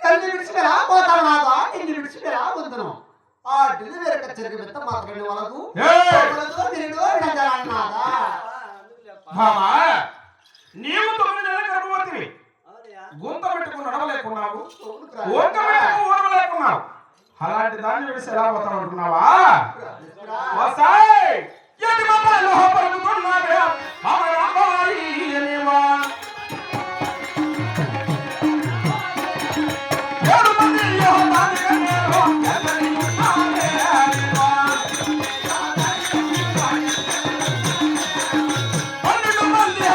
ఎన్ని విడిచిపోయా పోతాను నాదా ఎన్ని విడిచిపోయా పొందును ఆ డెలివరీ కచ్చరికి మెత్త మాత్రమే వాళ్ళకు నీవు 9 నెలల గర్భవతివి గుంత పెట్టుకుని నడవలేకున్నావు ఓక పెట్టుకుని ఊరవలేకున్నావు అలాంటి దాన్ని విడిచి ఎలా పోతావు అనుకున్నావా వసాయ్ యది మాటలు పలుకుతున్నావే అమరాబాయి అనేవా ఏడు మంది యోధాని కన్నేరో ఎల్లరి ఉన్నావే అనేవా 12 మంది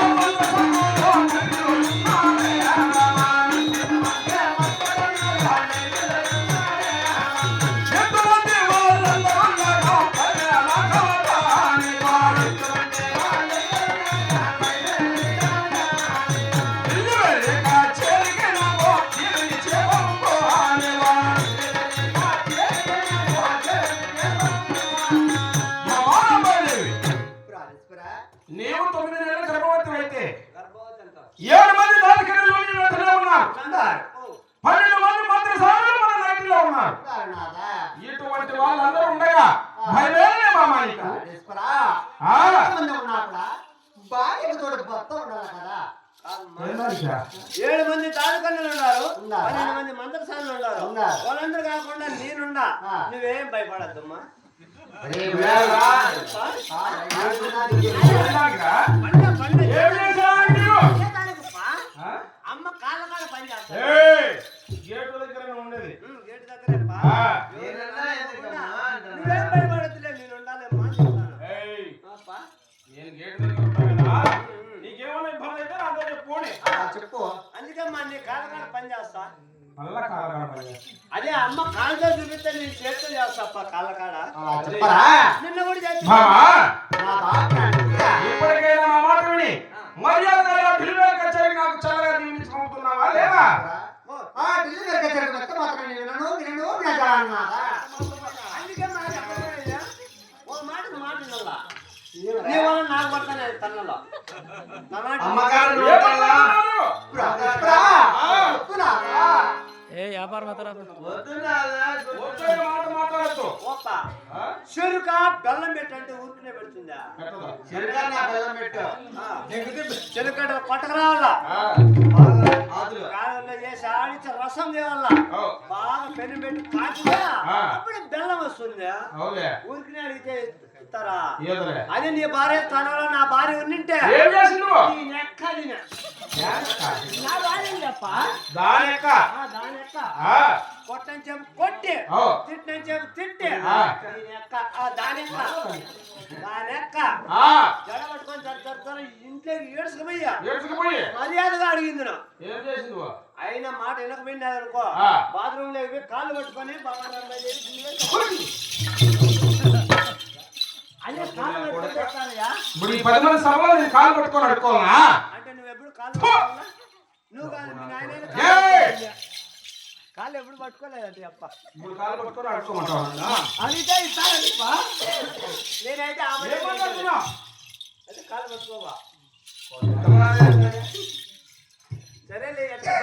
నీవు 9 నెలల గర్భవతి అయితే 7 మంది దానికన్నా వెంటనే ఉన్నారు 12 మంది మాత్రం సాగులు మన నైట్లో ఉన్నారు ఇటువంటి వాళ్ళందరూ ఉండగా భయమేలే మామాలిక ఏడు మంది తాడుకన్నులు ఉన్నారు 12 మంది మంత్రసానులు ఉన్నారు వాళ్ళందరూ కాకుండా నేనుండా నువ్వేం భయపడద్దమ్మా అమ్మ కాళ్ళ కాళ్ళ పని చేస్తా గేటు దగ్గర ఉండేది గేటు దగ్గర నువ్వేం భయపడద్దులే నేను ఉండాలేమ్మా నేను గేటు దగ్గర ఉన్నా కదా నీకేమైనా ఇబ్బంది అయితే నాతో చెప్పు అందుకమ్మా నీ కాళ్ళ కాళ్ళ పని చేస్తా అదే అమ్మ కాళ్ళతో చూపిస్తే నేను చేస్తూ చేస్తా కాళ్ళ కాడ నిన్న కూడా చేస్తా ఇప్పటికైనా నా మాట విని మర్యాదగా డెలివరీ కచేరీ నాకు చల్లగా నియమించుకుంటున్నావా లేదా డెలివరీ కచేరీ మెత్త మాత్రమే అందుకే ఓ మాట వినాలా నీ వల్ల నాకు పడతానే తనలో వ్యాపారం చెరుక బెల్లం పెట్టంటే ఊరికనే పెడుతుందా చెరుక పట్టకరావాలా కాలంలో చేసి ఆడించే రసం తేవాల బాగా పెన్ను పెట్టి కాచినా అప్పుడే బెల్లం వస్తుందా ఊరికనే అడిగితే ఇస్తారా అదే నీ భార్య తనలో నా భార్య ఉన్నింటే నా భార్య చెప్ప కొట్టని చెప్పు కొట్టి తిట్టని చెప్పు తిట్టి దానెక్క జడ పట్టుకొని జరుగుతారు ఇంట్లోకి ఏడ్చుకుపోయి మర్యాదగా అడిగింది అయినా మాట వినకపోయింది అనుకో బాత్రూమ్ లో కాళ్ళు పట్టుకొని ఇప్పుడు ఈ 10 మంది సభలో నేను కాలు పట్టుకొని అడుకోవాలా అంటే నువ్వు ఎప్పుడు కాళ్ళు నువ్వు కాళ్ళు ఎప్పుడు పట్టుకోలేదండి అప్ప 3 కాలు పట్టుకొని అడుకోమంటావా అడిగితే ఇస్తానండి నేనైతే అయితే కాళ్ళు పట్టుకోవా సరేలే ఎట్లా